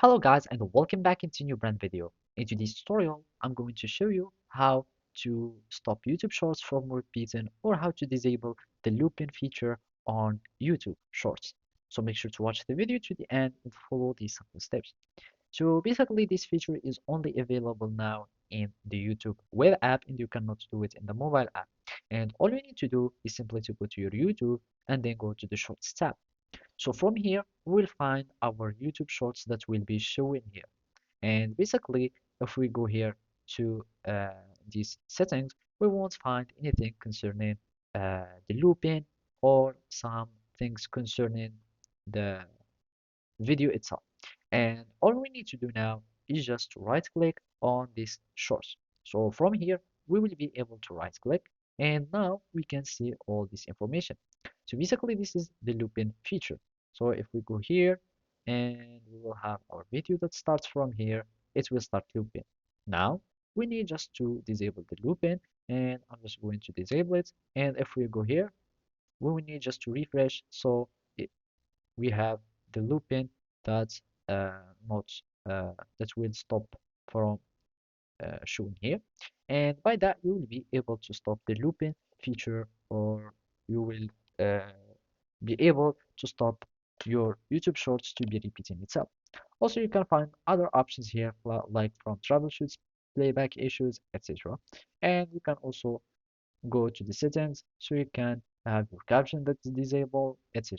Hello guys and welcome back into a new brand video. In today's tutorial, I'm going to show you how to stop YouTube Shorts from repeating or how to disable the looping feature on YouTube Shorts. So make sure to watch the video to the end and follow these simple steps. So basically this feature is only available now in the YouTube web app and you cannot do it in the mobile app. And all you need to do is simply to go to your YouTube and then go to the Shorts tab. So from here, we'll find our YouTube Shorts that will be showing here. And basically, if we go here to these settings, we won't find anything concerning the looping or some things concerning the video itself. And all we need to do now is just right click on this source. So from here, we will be able to right click and now we can see all this information. So basically this is the looping feature. So if we go here and we will have our video that starts from here, it will start looping. Now we need just to disable the looping and I'm just going to disable it. And if we go here, we will need just to refresh. So it, we have the looping that's not that will stop from showing here, and by that you will be able to stop the looping feature, or you will uh, be able to stop your YouTube Shorts to be repeating itself. Also, you can find other options here like from troubleshoots, playback issues, etc. And you can also go to the settings so you can have your caption that is disabled, etc.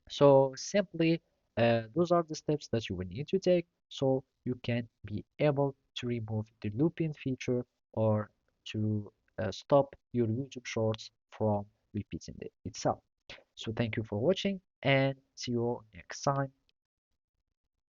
So simply, those are the steps that you will need to take so you can be able to remove the looping feature or to stop your YouTube Shorts from repeating itself. So thank you for watching and see you next time.